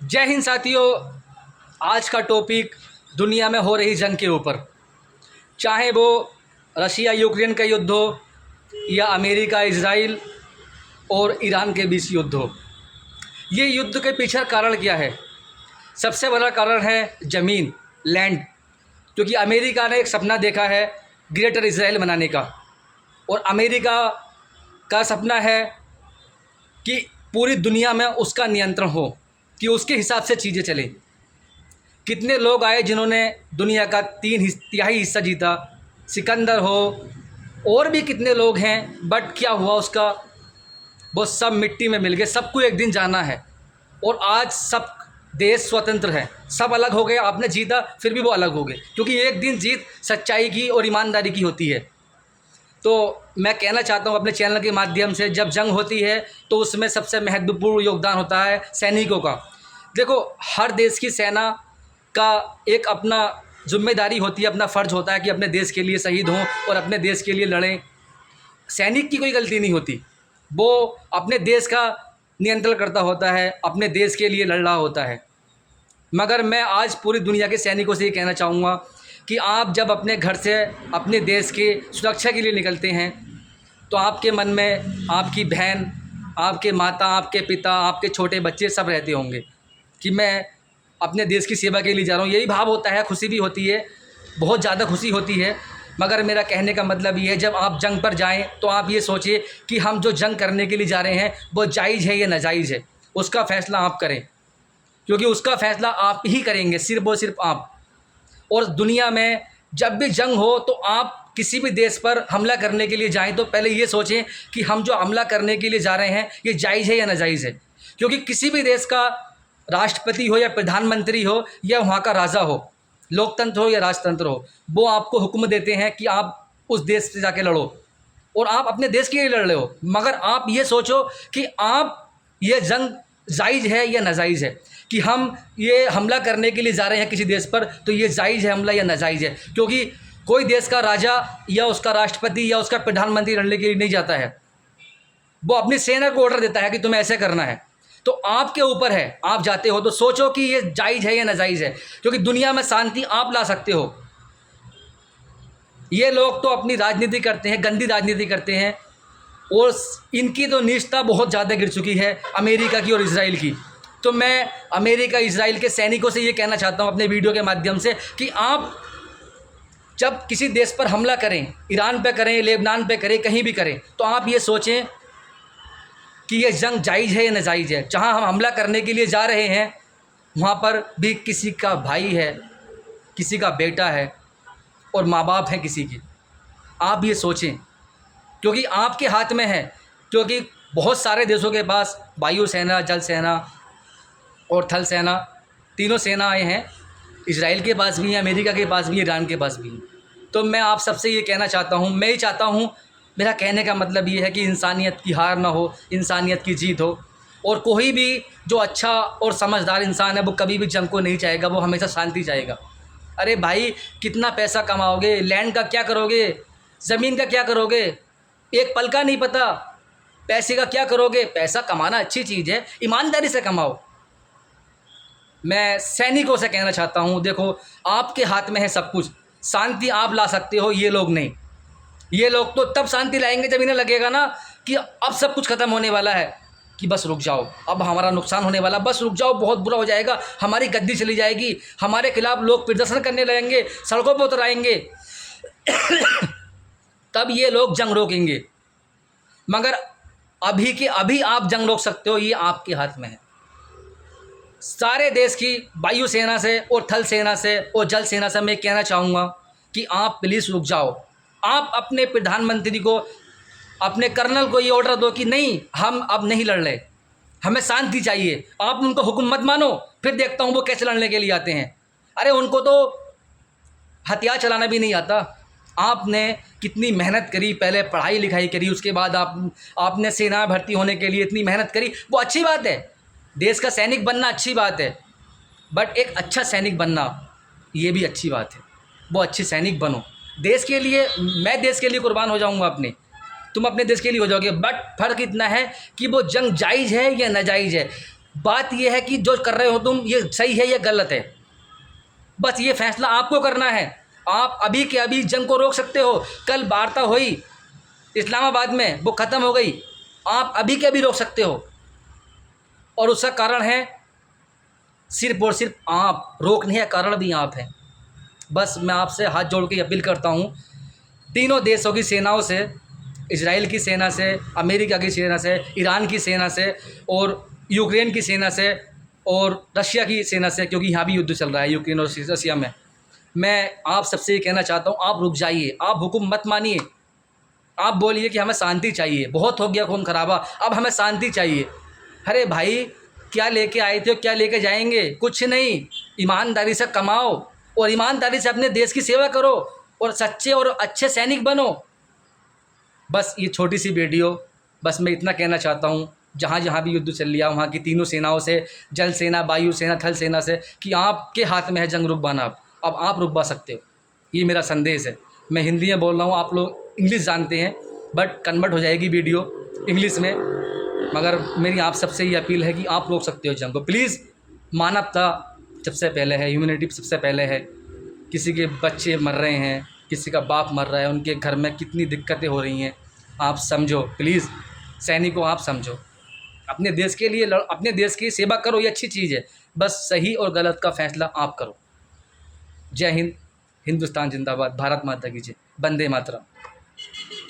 जय हिंद साथियों। आज का टॉपिक दुनिया में हो रही जंग के ऊपर, चाहे वो रशिया यूक्रेन का युद्ध हो या अमेरिका इजराइल और ईरान के बीच युद्ध हो। ये युद्ध के पीछे कारण क्या है? सबसे बड़ा कारण है ज़मीन, लैंड। क्योंकि अमेरिका ने एक सपना देखा है ग्रेटर इजराइल बनाने का, और अमेरिका का सपना है कि पूरी दुनिया में उसका नियंत्रण हो, कि उसके हिसाब से चीज़ें चलें। कितने लोग आए जिन्होंने दुनिया का 3/4 हिस्सा जीता, सिकंदर हो और भी कितने लोग हैं, बट क्या हुआ उसका? वो सब मिट्टी में मिल गए। सबको एक दिन जाना है, और आज सब देश स्वतंत्र है, सब अलग हो गए। आपने जीता फिर भी वो अलग हो गए, क्योंकि एक दिन जीत सच्चाई की और ईमानदारी की होती है। तो मैं कहना चाहता हूँ अपने चैनल के माध्यम से, जब जंग होती है तो उसमें सबसे महत्वपूर्ण योगदान होता है सैनिकों का। देखो, हर देश की सेना का एक अपना जिम्मेदारी होती है, अपना फ़र्ज़ होता है कि अपने देश के लिए शहीद हों और अपने देश के लिए लड़ें। सैनिक की कोई गलती नहीं होती, वो अपने देश का नियंत्रण करता होता है, अपने देश के लिए लड़ रहा होता है। मगर मैं आज पूरी दुनिया के सैनिकों से ये कहना चाहूँगा कि आप जब अपने घर से अपने देश के सुरक्षा के लिए निकलते हैं, तो आपके मन में आपकी बहन, आपके माता, आपके पिता, आपके छोटे बच्चे सब रहते होंगे कि मैं अपने देश की सेवा के लिए जा रहा हूँ। यही भाव होता है, खुशी भी होती है, बहुत ज़्यादा खुशी होती है। मगर मेरा कहने का मतलब ये है, जब आप जंग पर जाएं तो आप ये सोचिए कि हम जो जंग करने के लिए जा रहे हैं वो जायज़ है या नाजायज़ है। उसका फ़ैसला आप करें, क्योंकि उसका फ़ैसला आप ही करेंगे, सिर्फ़ और सिर्फ आप। और दुनिया में जब भी जंग हो तो आप किसी भी देश पर हमला करने के लिए जाएं तो पहले ये सोचें कि हम जो हमला करने के लिए जा रहे हैं ये जायज़ है या नाजायज़ है। क्योंकि किसी भी देश का राष्ट्रपति हो या प्रधानमंत्री हो या वहाँ का राजा हो, लोकतंत्र हो या राजतंत्र हो, वो आपको हुक्म देते हैं कि आप उस देश से जाके लड़ो, और आप अपने देश के लिए लड़ रहे हो। मगर आप ये सोचो कि आप ये जंग जायज़ है या नाजायज़ है, कि हम ये हमला करने के लिए जा रहे हैं किसी देश पर, तो ये जायज़ है हमला या नाजायज़ है। क्योंकि कोई देश का राजा या उसका राष्ट्रपति या उसका प्रधानमंत्री लड़ने के लिए नहीं जाता है, वो अपनी सेना को ऑर्डर देता है कि तुम्हें ऐसे करना है। तो आपके ऊपर है, आप जाते हो तो सोचो कि ये जायज़ है या नाजायज़ है, क्योंकि दुनिया में शांति आप ला सकते हो। ये लोग तो अपनी राजनीति करते हैं, गंदी राजनीति करते हैं, और इनकी तो नीचता बहुत ज़्यादा गिर चुकी है, अमेरिका की और इजराइल की। तो मैं अमेरिका इजराइल के सैनिकों से ये कहना चाहता हूँ अपने वीडियो के माध्यम से कि आप जब किसी देश पर हमला करें, ईरान पे करें, लेबनान पे करें, कहीं भी करें, तो आप ये सोचें कि ये जंग जायज़ है या नाजायज़ है। जहाँ हम हमला करने के लिए जा रहे हैं वहाँ पर भी किसी का भाई है, किसी का बेटा है, और माँ बाप हैं किसी की। आप ये सोचें, क्योंकि आपके हाथ में है। क्योंकि बहुत सारे देशों के पास वायुसेना, जल सेना और थल सेना, तीनों सेनाएँ हैं। इजराइल के पास भी हैं, अमेरिका के पास भी, ईरान के पास भी हैं। तो मैं आप सबसे ये कहना चाहता हूँ, मैं ही चाहता हूँ, मेरा कहने का मतलब ये है कि इंसानियत की हार ना हो, इंसानियत की जीत हो। और कोई भी जो अच्छा और समझदार इंसान है वो कभी भी जंग को नहीं चाहेगा, वो हमेशा शांति चाहेगा। अरे भाई, कितना पैसा कमाओगे, लैंड का क्या करोगे, ज़मीन का क्या करोगे, एक पल का नहीं पता। पैसे का क्या करोगे? पैसा कमाना अच्छी चीज़ है, ईमानदारी से कमाओ। मैं सैनिकों से कहना चाहता हूँ, देखो आपके हाथ में है सब कुछ, शांति आप ला सकते हो, ये लोग नहीं। ये लोग तो तब शांति लाएंगे जब इन्हें लगेगा ना कि अब सब कुछ ख़त्म होने वाला है, कि बस रुक जाओ, अब हमारा नुकसान होने वाला, बस रुक जाओ, बहुत बुरा हो जाएगा, हमारी गद्दी चली जाएगी, हमारे खिलाफ लोग प्रदर्शन करने लगेंगे, सड़कों पर उतर आएंगे तब ये लोग जंग रोकेंगे। मगर अभी के अभी आप जंग रोक सकते हो, ये आपके हाथ में है। सारे देश की वायुसेना से और थल सेना से और जल सेना से मैं कहना चाहूँगा कि आप प्लीज़ रुक जाओ। आप अपने प्रधानमंत्री को, अपने कर्नल को ये ऑर्डर दो कि नहीं, हम अब नहीं लड़ रहे, हमें शांति चाहिए। आप उनको हुक्म मत मानो, फिर देखता हूँ वो कैसे लड़ने के लिए आते हैं। अरे उनको तो हथियार चलाना भी नहीं आता। आपने कितनी मेहनत करी, पहले पढ़ाई लिखाई करी, उसके बाद आपने सेना में भर्ती होने के लिए इतनी मेहनत करी, वो अच्छी बात है, देश का सैनिक बनना अच्छी बात है। बट एक अच्छा सैनिक बनना ये भी अच्छी बात है, वो अच्छे सैनिक बनो देश के लिए। मैं देश के लिए कुर्बान हो जाऊंगा अपने, तुम अपने देश के लिए हो जाओगे। बट फ़र्क इतना है कि वो जंग जायज़ है या नाजायज़ है। बात यह है कि जो कर रहे हो तुम ये सही है या गलत है, बस ये फैसला आपको करना है। आप अभी के अभी जंग को रोक सकते हो। कल वार्ता हुई इस्लामाबाद में, वो ख़त्म हो गई, आप अभी के अभी रोक सकते हो। और उसका कारण है सिर्फ और सिर्फ आप, रोकने का कारण भी आप हैं। बस मैं आपसे हाथ जोड़ के अपील करता हूँ, तीनों देशों की सेनाओं से, इजराइल की सेना से, अमेरिका की सेना से, ईरान की सेना से, और यूक्रेन की सेना से, और रशिया की सेना से, क्योंकि यहाँ भी युद्ध चल रहा है यूक्रेन और रशिया में। मैं आप सबसे ये कहना चाहता हूँ, आप रुक जाइए, आप हुक्म मत मानिए। आप बोलिए कि हमें शांति चाहिए, बहुत हो गया खून खराबा, अब हमें शांति चाहिए। अरे भाई, क्या लेके आए थे और क्या लेके जाएंगे? कुछ नहीं। ईमानदारी से कमाओ और ईमानदारी से अपने देश की सेवा करो और सच्चे और अच्छे सैनिक बनो। बस ये छोटी सी वीडियो, बस मैं इतना कहना चाहता हूँ, जहाँ जहाँ भी युद्ध चल लिया वहाँ की तीनों सेनाओं से, जल सेना, वायु सेना, थल सेना से, कि आपके हाथ में है जंग रुकवाना। अब आप रुकवा सकते हो, ये मेरा संदेश है। मैं हिंदी में बोल रहा हूँ, आप लोग इंग्लिश जानते हैं, बट कन्वर्ट हो जाएगी वीडियो इंग्लिश में। मगर मेरी आप सबसे ये अपील है कि आप रोक सकते हो जंग को, प्लीज़। मानवता सबसे पहले है, ह्यूमैनिटी सबसे पहले है। किसी के बच्चे मर रहे हैं, किसी का बाप मर रहा है, उनके घर में कितनी दिक्कतें हो रही हैं, आप समझो प्लीज़। सैनिकों, आप समझो, अपने देश के लिए अपने देश की सेवा करो, ये अच्छी चीज़ है। बस सही और गलत का फैसला आप करो। जय हिंद, हिंदुस्तान जिंदाबाद, भारत माता की जय, वंदे मातरम।